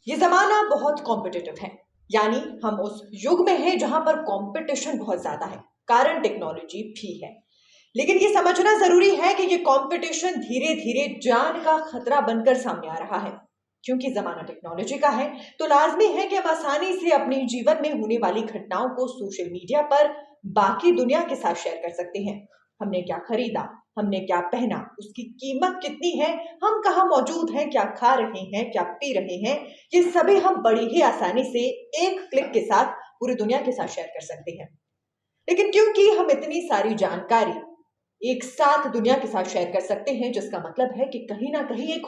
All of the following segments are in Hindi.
ये जमाना बहुत कॉम्पिटिटिव है। यानी हम उस युग में हैं जहां पर कंपटीशन बहुत ज्यादा है। कारण टेक्नोलॉजी भी है, लेकिन ये समझना जरूरी है कि ये कंपटीशन धीरे धीरे जान का खतरा बनकर सामने आ रहा है। क्योंकि जमाना टेक्नोलॉजी का है, तो लाजमी है कि हम आसानी से अपने जीवन में होने वाली घटनाओं को सोशल मीडिया पर बाकी दुनिया के साथ शेयर कर सकते हैं। हमने क्या खरीदा, हमने क्या पहना, उसकी कीमत कितनी है, हम कहाँ मौजूद हैं, क्या खा रहे हैं, क्या पी रहे हैं, ये सभी हम बड़ी ही आसानी से एक क्लिक के साथ पूरी दुनिया के साथ शेयर कर सकते हैं। लेकिन क्योंकि हम इतनी सारी जानकारी एक साथ दुनिया के साथ शेयर कर सकते हैं, जिसका मतलब है कि कहीं ना कहीं एक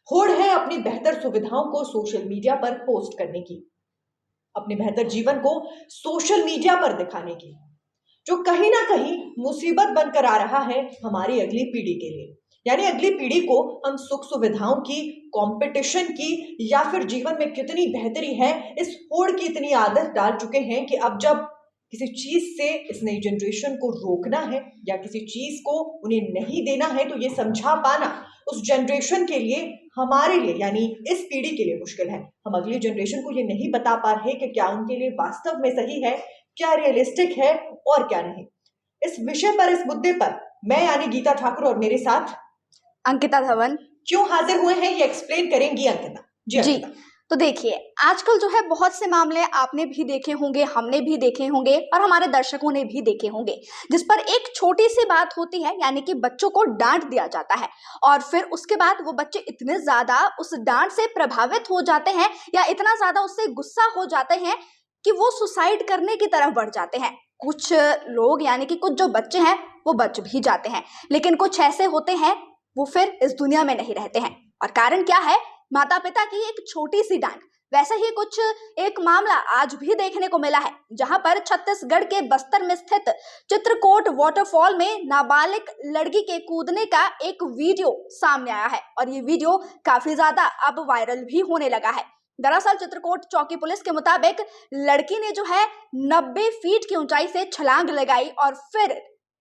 होड़ है अपनी बेहतर सुविधाओं को सोशल मीडिया पर पोस्ट करने की, अपने बेहतर जीवन को सोशल मीडिया पर दिखाने की, जो कहीं ना कहीं मुसीबत बनकर आ रहा है हमारी अगली पीढ़ी के लिए। यानी अगली पीढ़ी को हम सुख सुविधाओं की, कंपटीशन की या फिर जीवन में कितनी बेहतरी है, इस होड़ की इतनी आदत डाल चुके हैं कि अब जब किसी चीज से इस नई जनरेशन को रोकना है या किसी चीज को उन्हें नहीं देना है, तो ये समझा पाना उस जनरेशन के लिए, हमारे लिए यानी इस पीढ़ी के लिए मुश्किल है। हम अगली जनरेशन को ये नहीं बता पा रहे कि क्या उनके लिए वास्तव में सही है, क्या रियलिस्टिक है और क्या नहीं। इस विषय पर, इस मुद्दे पर मैं यानी गीता ठाकुर और मेरे साथ अंकिता धवन क्यों हाजिर हुए हैं, ये एक्सप्लेन करेंगी अंकिता जी। अंकिता, तो देखिए, आजकल जो है बहुत से मामले आपने भी देखे होंगे, हमने भी देखे होंगे और हमारे दर्शकों ने भी देखे होंगे, जिस पर एक छोटी सी बात होती है, यानी कि बच्चों को डांट दिया जाता है और फिर उसके बाद वो बच्चे इतने ज्यादा उस डांट से प्रभावित हो जाते हैं या इतना ज्यादा उससे गुस्सा हो जाते हैं कि वो सुसाइड करने की तरफ बढ़ जाते हैं। कुछ लोग यानी कि कुछ जो बच्चे हैं वो बच भी जाते हैं, लेकिन कुछ ऐसे होते हैं वो फिर इस दुनिया में नहीं रहते हैं। और कारण क्या है? माता पिता की एक छोटी सी डांट। वैसे ही कुछ एक मामला आज भी देखने को मिला है, जहां पर छत्तीसगढ़ के बस्तर में स्थित चित्रकोट वाटरफॉल में नाबालिग लड़की के कूदने का एक वीडियो सामने आया है और ये वीडियो काफी ज्यादा अब वायरल भी होने लगा है। दरअसल चित्रकोट चौकी पुलिस के मुताबिक लड़की ने जो है 90 फीट की ऊंचाई से छलांग लगाई और फिर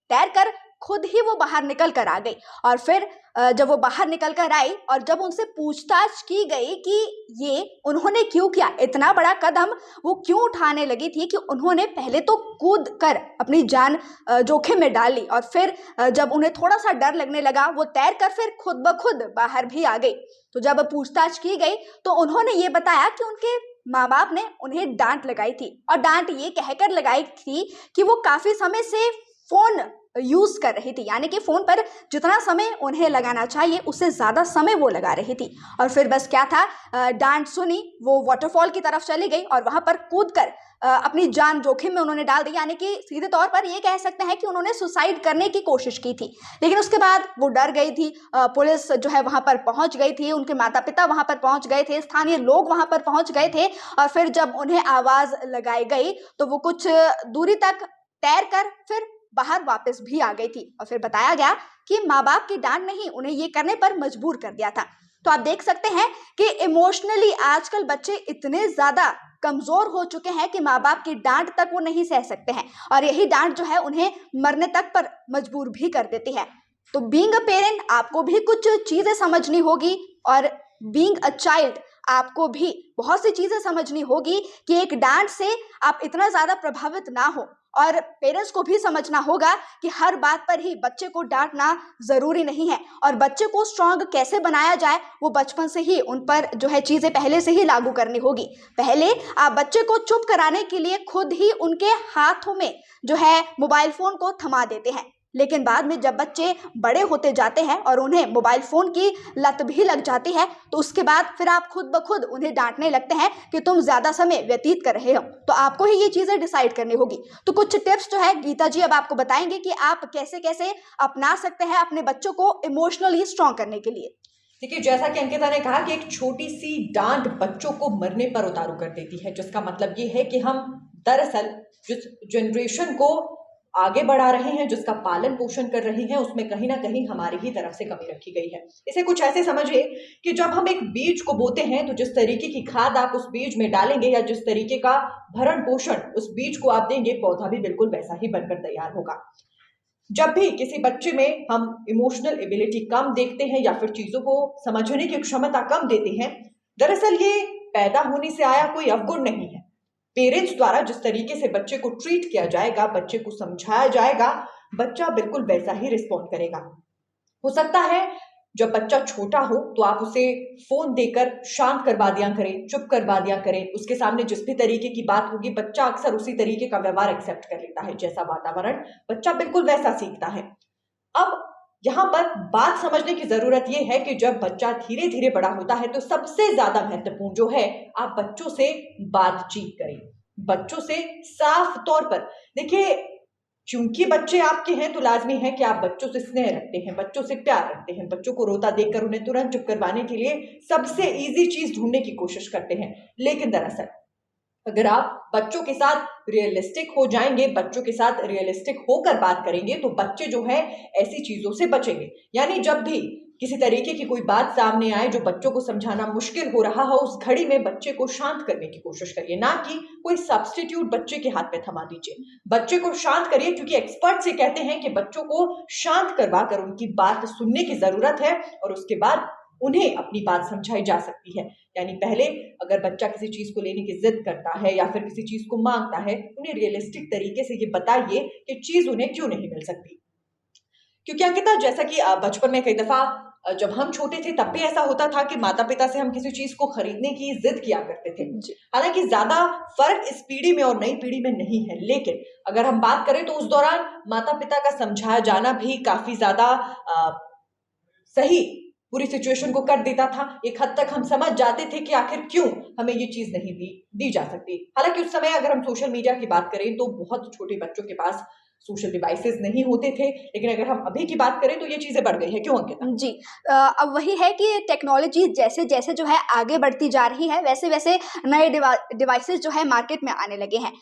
तैरकर खुद ही वो बाहर निकल कर आ गई। और फिर जब वो बाहर निकल कर आई और जब उनसे पूछताछ की गई कि ये उन्होंने क्यों किया, इतना बड़ा कदम वो क्यों उठाने लगी थी, कि उन्होंने पहले तो कूद कर अपनी जान जोखिम में डाली और फिर जब उन्हें थोड़ा सा डर लगने लगा वो तैर कर फिर खुद ब खुद बाहर भी आ गई। तो जब पूछताछ की गई तो उन्होंने ये बताया कि उनके माँ बाप ने उन्हें डांट लगाई थी और डांट ये कहकर लगाई थी कि वो काफी समय से फोन यूज कर रही थी, यानी कि फोन पर जितना समय उन्हें लगाना चाहिए उससे ज्यादा समय वो लगा रही थी। और फिर बस क्या था, डांट सुनी, वो वाटरफॉल की तरफ चली गई और वहां पर कूदकर अपनी जान जोखिम में उन्होंने डाल दी, यानी कि सीधे तौर पर ये कह सकते हैं कि उन्होंने सुसाइड करने की कोशिश की थी। लेकिन उसके बाद वो डर गई थी, पुलिस जो है वहां पर पहुंच गई थी, उनके माता पिता वहां पर पहुंच गए थे, स्थानीय लोग वहां पर पहुंच गए थे और फिर जब उन्हें आवाज लगाई गई तो वो कुछ दूरी तक तैर कर फिर बाहर वापस भी आ गई थी। और फिर बताया गया कि माँ बाप की डांट ने ही उन्हें ये करने पर मजबूर कर दिया था। तो आप देख सकते हैं कि इमोशनली आजकल बच्चे इतने ज्यादा कमजोर हो चुके हैं कि माँ बाप की डांट तक वो नहीं सह सकते हैं और यही डांट जो है उन्हें मरने तक पर मजबूर भी कर देती है। तो बीइंग अ पेरेंट आपको भी कुछ चीजें समझनी होगी और बीइंग अ चाइल्ड आपको भी बहुत सी चीजें समझनी होगी कि एक डांट से आप इतना ज्यादा प्रभावित ना हो। और पेरेंट्स को भी समझना होगा कि हर बात पर ही बच्चे को डांटना जरूरी नहीं है और बच्चे को स्ट्रांग कैसे बनाया जाए वो बचपन से ही उन पर जो है चीजें पहले से ही लागू करनी होगी। पहले आप बच्चे को चुप कराने के लिए खुद ही उनके हाथों में जो है मोबाइल फोन को थमा देते हैं, लेकिन बाद में जब बच्चे बड़े होते जाते हैं और उन्हें मोबाइल फोन की लत भी लग जाती है तो उसके बाद फिर आप खुद ब खुद उन्हें डांटने लगते हैं कि तुम ज्यादा समय व्यतीत कर रहे हो। तो आपको ही ये चीजें डिसाइड करनी होगी। तो कुछ टिप्स जो है गीता जी अब आपको बताएंगे कि आप कैसे कैसे अपना सकते हैं अपने बच्चों को इमोशनली स्ट्रांग करने के लिए। देखिए, जैसा कि अंकिता ने कहा कि एक छोटी सी डांट बच्चों को मरने पर उतारू कर देती है, जिसका मतलब ये है कि हम दरअसल जिस जनरेशन को आगे बढ़ा रहे हैं, जिसका पालन पोषण कर रहे हैं, उसमें कहीं ना कहीं हमारी ही तरफ से कमी रखी गई है। इसे कुछ ऐसे समझिए कि जब हम एक बीज को बोते हैं तो जिस तरीके की खाद आप उस बीज में डालेंगे या जिस तरीके का भरण पोषण उस बीज को आप देंगे, पौधा भी बिल्कुल वैसा ही बनकर तैयार होगा। जब भी किसी बच्चे में हम इमोशनल एबिलिटी कम देखते हैं या फिर चीजों को समझने की क्षमता कम देते हैं, दरअसल ये पैदा होने से आया कोई अवगुण नहीं है। पेरेंट्स द्वारा जिस तरीके से बच्चे को ट्रीट किया जाएगा, बच्चे को समझाया जाएगा, बच्चा बिल्कुल वैसा ही रिस्पॉन्ड करेगा। हो सकता है जब बच्चा छोटा हो तो आप उसे फोन देकर शांत करवा दिया करें, चुप करवा दिया करें। उसके सामने जिस भी तरीके की बात होगी, बच्चा अक्सर उसी तरीके का व्यवहार एक्सेप्ट कर लेता है। जैसा वातावरण, बच्चा बिल्कुल वैसा सीखता है। अब यहाँ पर बात समझने की जरूरत यह है कि जब बच्चा धीरे धीरे बड़ा होता है तो सबसे ज्यादा महत्वपूर्ण जो है, आप बच्चों से बातचीत करें। बच्चों से साफ तौर पर देखिए, क्योंकि बच्चे आपके हैं तो लाजमी है कि आप बच्चों से स्नेह रखते हैं, बच्चों से प्यार रखते हैं। बच्चों को रोता देखकर उन्हें तुरंत चुप करवाने के लिए सबसे इजी चीज ढूंढने की कोशिश करते हैं। लेकिन दरअसल अगर आप बच्चों के साथ रियलिस्टिक हो जाएंगे, बच्चों के साथ रियलिस्टिक होकर बात करेंगे, तो बच्चे जो है ऐसी चीजों से बचेंगे। यानी जब भी किसी तरीके की कोई बात सामने आए जो बच्चों को समझाना मुश्किल हो रहा हो, उस घड़ी में बच्चे को शांत करने की कोशिश करिए, ना कि कोई सब्स्टिट्यूट बच्चे के हाथ में थमा दीजिए। बच्चे को शांत करिए, क्योंकि एक्सपर्ट से कहते हैं कि बच्चों को शांत करवा कर उनकी बात सुनने की जरूरत है और उसके बाद उन्हें अपनी बात समझाई जा सकती है। यानी पहले अगर बच्चा किसी चीज को लेने की जिद करता है या फिर किसी चीज को मांगता है, उन्हें रियलिस्टिक तरीके से ये बताइए कि चीज उन्हें क्यों नहीं मिल सकती। क्योंकि अंकिता, जैसा कि बचपन में कई दफा जब हम छोटे थे तब भी ऐसा होता था कि माता पिता से हम किसी चीज को खरीदने की जिद किया करते थे। हालांकि ज्यादा फर्क इस पीढ़ी में और नई पीढ़ी में नहीं है, लेकिन अगर हम बात करें तो उस दौरान माता पिता का समझाया जाना भी काफी ज्यादा सही पूरी सिचुएशन को कर देता था। एक हद तक हम समझ जाते थे कि आखिर क्यों हमें ये चीज नहीं दी जा सकती। हालांकि उस समय अगर हम सोशल मीडिया की बात करें तो बहुत छोटे बच्चों के पास सोशल डिवाइसेस नहीं होते थे, लेकिन अगर हम अभी की बात करें तो ये चीजें बढ़ गई है। क्यों अंकिता? जी, अब वही है कि टेक्नोलॉजी जैसे जैसे जो है आगे बढ़ती जा रही है, वैसे वैसे नए डिवाइसेस जो है मार्केट में आने लगे हैं।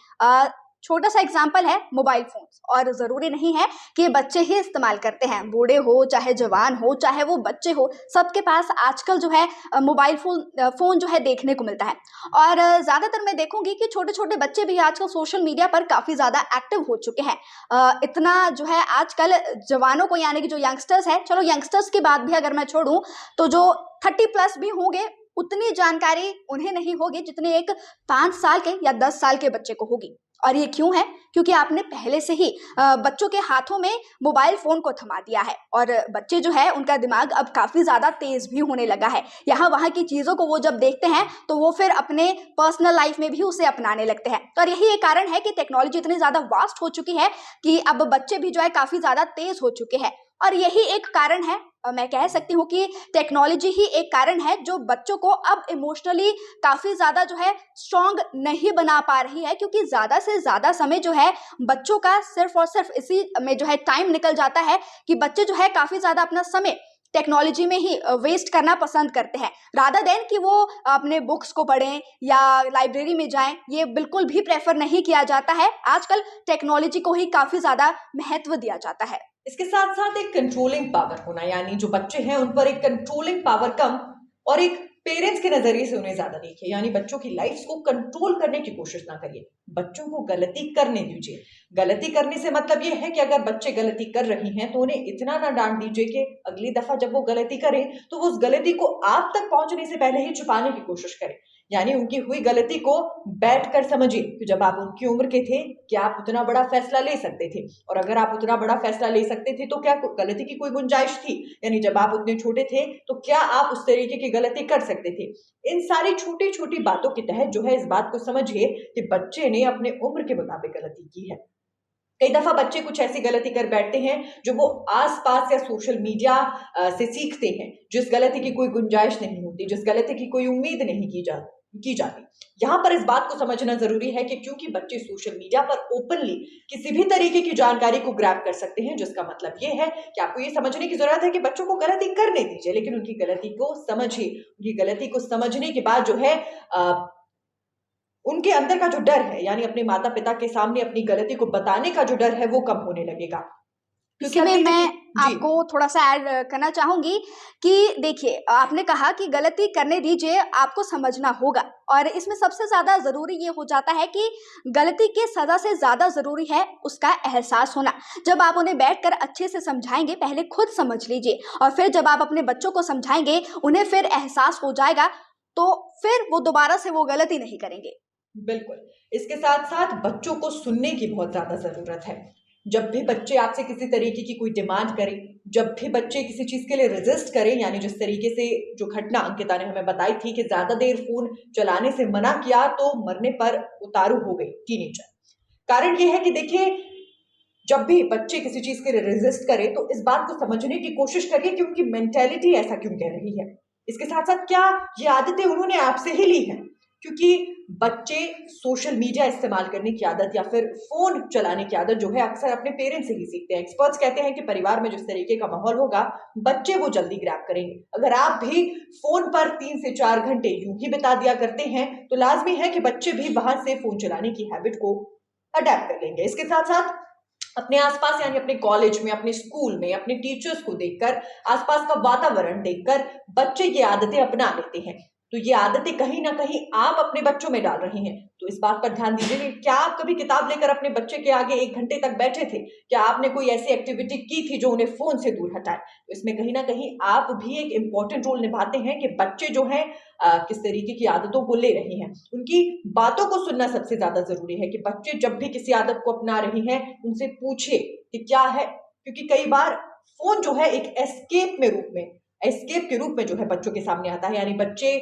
छोटा सा एग्जाम्पल है मोबाइल फोन्स, और ज़रूरी नहीं है कि बच्चे ही इस्तेमाल करते हैं, बूढ़े हो चाहे जवान हो चाहे वो बच्चे हो, सबके पास आजकल जो है मोबाइल फ़ोन जो है देखने को मिलता है। और ज़्यादातर मैं देखूंगी कि छोटे छोटे बच्चे भी आजकल सोशल मीडिया पर काफ़ी ज़्यादा एक्टिव हो चुके हैं। इतना जो है आजकल जवानों को, यानी कि जो यंगस्टर्स है, चलो यंगस्टर्स की बात भी अगर मैं छोड़ूं तो जो 30+ भी होंगे उतनी जानकारी उन्हें नहीं होगी जितनी एक 5 साल के या 10 साल के बच्चे को होगी। और ये क्यों है? क्योंकि आपने पहले से ही बच्चों के हाथों में मोबाइल फोन को थमा दिया है, और बच्चे जो है उनका दिमाग अब काफी ज्यादा तेज भी होने लगा है। यहाँ वहाँ की चीजों को वो जब देखते हैं तो वो फिर अपने पर्सनल लाइफ में भी उसे अपनाने लगते हैं। तो यही एक कारण है कि टेक्नोलॉजी इतनी ज्यादा वास्ट हो चुकी है कि अब बच्चे भी जो है काफी ज्यादा तेज हो चुके हैं। और यही एक कारण है, मैं कह सकती हूँ कि टेक्नोलॉजी ही एक कारण है जो बच्चों को अब इमोशनली काफी ज्यादा जो है स्ट्रॉन्ग नहीं बना पा रही है, क्योंकि ज्यादा से ज्यादा समय जो है बच्चों का सिर्फ और सिर्फ इसी में जो है टाइम निकल जाता है कि बच्चे जो है काफी ज्यादा अपना समय टेक्नोलॉजी में ही वेस्ट करना पसंद करते हैं, रादर देन कि वो अपने बुक्स को पढ़ें या लाइब्रेरी में जाएं। ये बिल्कुल भी प्रेफर नहीं किया जाता है। आजकल टेक्नोलॉजी को ही काफी ज्यादा महत्व दिया जाता है। इसके साथ साथ एक कंट्रोलिंग पावर होना, यानी जो बच्चे हैं उन पर एक कंट्रोलिंग पावर कम और एक पेरेंट्स के नजरिए से उन्हें ज्यादा देखिए। यानी बच्चों की लाइफ को कंट्रोल करने की कोशिश ना करिए, बच्चों को गलती करने दीजिए। गलती करने से मतलब ये है कि अगर बच्चे गलती कर रही हैं तो उन्हें इतना ना डांट दीजिए कि अगली दफा जब वो गलती करें तो वो उस गलती को आप तक पहुंचने से पहले ही छुपाने की कोशिश करें। यानी उनकी हुई गलती को बैठकर समझिए कि जब आप उनकी उम्र के थे क्या आप उतना बड़ा फैसला ले सकते थे, और अगर आप उतना बड़ा फैसला ले सकते थे तो क्या गलती की कोई गुंजाइश थी? यानी जब आप उतने छोटे थे तो क्या आप उस तरीके की गलती कर सकते थे? इन सारी छोटी छोटी बातों के तहत जो है इस बात को समझिए कि बच्चे ने अपने उम्र के मुताबिक गलती की है। कई दफा बच्चे कुछ ऐसी गलती कर बैठते हैं जो वो आसपास या सोशल मीडिया से सीखते हैं, जिस गलती की कोई गुंजाइश नहीं होती, जिस गलती की कोई उम्मीद नहीं की जाती। यहाँ पर इस बात को समझना जरूरी है कि क्योंकि बच्चे सोशल मीडिया पर ओपनली किसी भी तरीके की जानकारी को ग्रैब कर सकते हैं, जिसका मतलब ये है कि आपको ये समझने की जरूरत है कि बच्चों को गलती करने दीजिए, लेकिन उनकी गलती को समझिए। उनकी गलती को समझने के बाद जो है उनके अंदर का जो डर है, यानी अपने माता पिता के सामने अपनी गलती को बताने का जो डर है वो कम होने लगेगा। इसमें मैं आपको थोड़ा सा ऐड करना चाहूंगी कि देखिए, आपने कहा कि गलती करने दीजिए, आपको समझना होगा, और इसमें सबसे ज्यादा जरूरी ये हो जाता है कि गलती की सजा से ज्यादा जरूरी है उसका एहसास होना। जब आप उन्हें बैठकर अच्छे से समझाएंगे, पहले खुद समझ लीजिए, और फिर जब आप अपने बच्चों को समझाएंगे, उन्हें फिर एहसास हो जाएगा, तो फिर वो दोबारा से वो गलती नहीं करेंगे। बिल्कुल। इसके साथ साथ बच्चों को सुनने की बहुत ज्यादा जरूरत है। जब भी बच्चे आपसे किसी तरीके की कोई डिमांड करें, जब भी बच्चे किसी चीज के लिए रेजिस्ट करें, यानी जिस तरीके से जो घटना अंकिता ने हमें बताई थी कि ज्यादा देर फोन चलाने से मना किया तो मरने पर उतारू हो गई टीनेजर। कारण ये है कि देखिए, जब भी बच्चे किसी चीज के लिए रेजिस्ट करें तो इस बात को समझने की कोशिश करिए कि उनकी मेंटेलिटी ऐसा क्यों कह रही है। इसके साथ साथ क्या ये आदतें उन्होंने आपसे ही ली हैं? क्योंकि बच्चे सोशल मीडिया इस्तेमाल करने की आदत या फिर फोन चलाने की आदत जो है अक्सर अपने पेरेंट्स से ही सीखते हैं। एक्सपर्ट्स कहते हैं कि परिवार में जिस तरीके का माहौल होगा, बच्चे वो जल्दी ग्रैब करेंगे। अगर आप भी फोन पर 3 से 4 घंटे यूं ही बिता दिया करते हैं तो लाजमी है कि बच्चे भी वहां से फोन चलाने की हैबिट को अडेप्ट कर लेंगे। इसके साथ साथ अपने आसपास, यानी अपने कॉलेज में, अपने स्कूल में, अपने टीचर्स को देखकर, आसपास का वातावरण देखकर बच्चे ये आदतें अपना लेते हैं। तो ये आदतें कहीं ना कहीं आप अपने बच्चों में डाल रहे हैं। तो इस बात पर ध्यान दीजिए कि क्या आप कभी किताब लेकर अपने बच्चे के आगे 1 घंटे तक बैठे थे? क्या आपने कोई ऐसी एक्टिविटी की थी जो उन्हें फोन से दूर हटाए? तो इसमें कहीं ना कहीं आप भी एक इंपॉर्टेंट रोल निभाते हैं कि बच्चे जो हैं किस तरीके की आदतों को ले रहे हैं। उनकी बातों को सुनना सबसे ज्यादा जरूरी है कि बच्चे जब भी किसी आदत को अपना रहे हैं उनसे पूछे कि क्या है, क्योंकि कई बार फोन जो है एक एस्केप के रूप में जो है बच्चों के सामने आता है। यानी बच्चे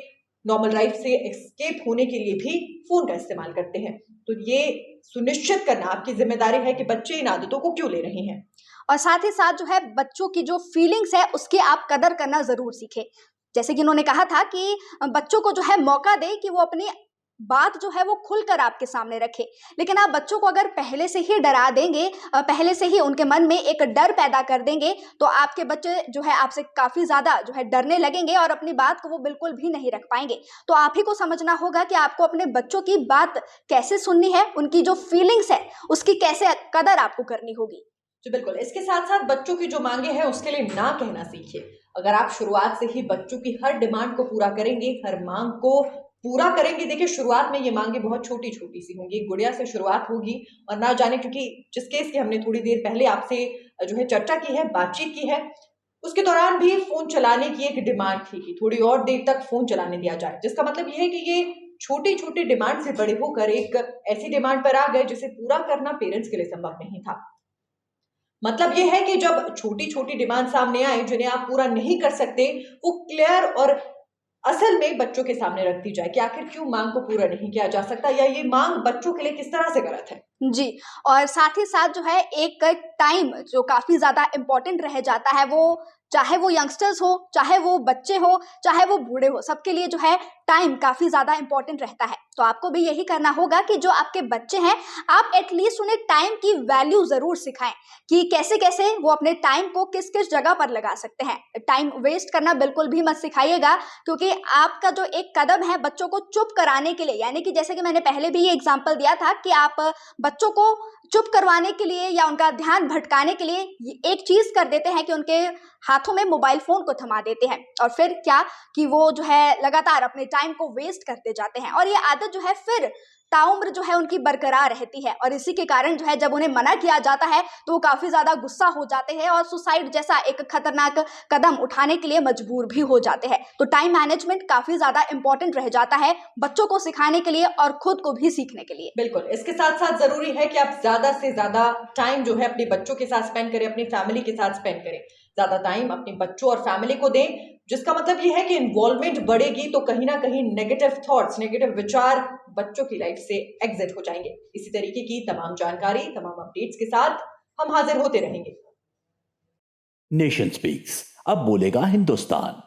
नॉर्मल लाइफ से एस्केप होने के लिए भी फोन का इस्तेमाल करते हैं। तो ये सुनिश्चित करना आपकी जिम्मेदारी है कि बच्चे इन आदतों को क्यों ले रहे हैं। और साथ ही साथ जो है बच्चों की जो फीलिंग्स है उसकी आप कदर करना जरूर सीखें। जैसे कि उन्होंने कहा था कि बच्चों को जो है मौका दे कि वो अपनी बात जो है वो खुलकर आपके सामने रखे। लेकिन आप बच्चों को अगर पहले से ही डरा देंगे, पहले से ही उनके मन में एक डर पैदा कर देंगे, तो आपके बच्चे जो है आपसे काफी ज्यादा जो है डरने लगेंगे और अपनी बात को वो बिल्कुल भी नहीं रख पाएंगे। तो आप ही को समझना होगा कि आपको अपने बच्चों की बात कैसे सुननी है, उनकी जो फीलिंग्स है उसकी कैसे कदर आपको करनी होगी। जी बिल्कुल। इसके साथ साथ बच्चों की जो मांगे हैं उसके लिए ना कहना सीखिए। अगर आप शुरुआत से ही बच्चों की हर डिमांड को पूरा करेंगे, हर मांग को पूरा करेंगे, देखिए शुरुआत में ये मांगे बहुत छोटी छोटी सी होंगी, गुड़िया से शुरुआत होगी। और ना जाने, क्योंकि जिस केस की हमने थोड़ी देर पहले आपसे जो है चर्चा की है, बातचीत की है, उसके दौरान भी फोन चलाने की एक डिमांड थी कि थोड़ी और देर तक फोन चलाने दिया जाए। जिसका मतलब ये है कि ये छोटी छोटी डिमांड से बड़े होकर एक ऐसी डिमांड पर आ गए जिसे पूरा करना पेरेंट्स के लिए संभव नहीं था। मतलब ये है कि जब छोटी छोटी डिमांड सामने आए जिन्हें आप पूरा नहीं कर सकते, वो क्लियर और असल में बच्चों के सामने रख दी जाए कि आखिर क्यों मांग को पूरा नहीं किया जा सकता, या ये मांग बच्चों के लिए किस तरह से गलत है। जी, और साथ ही साथ जो है एक टाइम जो काफी ज्यादा इम्पोर्टेंट रह जाता है, वो चाहे वो यंगस्टर्स हो, चाहे वो बच्चे हो, चाहे वो बूढ़े हो, सबके लिए जो है टाइम काफी ज्यादा इंपॉर्टेंट रहता है। तो आपको भी यही करना होगा कि जो आपके बच्चे हैं, आप एटलीस्ट उन्हें टाइम की वैल्यू जरूर सिखाएं कि कैसे कैसे वो अपने टाइम को किस किस जगह पर लगा सकते हैं। टाइम वेस्ट करना बिल्कुल भी मत सिखाइएगा, क्योंकि आपका जो एक कदम है बच्चों को चुप कराने के लिए, यानी कि जैसे कि मैंने पहले भी ये एग्जाम्पल दिया था कि आप बच्चों को चुप करवाने के लिए या उनका ध्यान भटकाने के लिए एक चीज कर देते हैं कि उनके हाथों में मोबाइल फोन को थमा देते हैं, और फिर क्या कि वो जो है लगातार अपने टाइम को वेस्ट करते जाते हैं, और ये आदत जो है फिर ताउम्र जो है उनकी बरकरार रहती है। और इसी के कारण जो है जब उन्हें मना किया जाता है तो वो काफी ज्यादा गुस्सा हो जाते हैं और सुसाइड जैसा एक खतरनाक कदम उठाने के लिए मजबूर भी हो जाते हैं। तो टाइम मैनेजमेंट काफी ज्यादा इंपॉर्टेंट रह जाता है बच्चों को सिखाने के लिए और खुद को भी सीखने के लिए। बिल्कुल। इसके साथ साथ जरूरी है कि आप ज्यादा से ज्यादा टाइम जो है अपने बच्चों के साथ स्पेंड करें, अपनी फैमिली के साथ स्पेंड करें। ज्यादा टाइम अपने बच्चों और फैमिली को दें, जिसका मतलब ये है कि इन्वॉल्वमेंट बढ़ेगी तो कहीं ना कहीं नेगेटिव थॉट्स, नेगेटिव विचार बच्चों की लाइफ से एग्जिट हो जाएंगे। इसी तरीके की तमाम जानकारी, तमाम अपडेट्स के साथ हम हाजिर होते रहेंगे। नेशन स्पीक्स, अब बोलेगा हिंदुस्तान।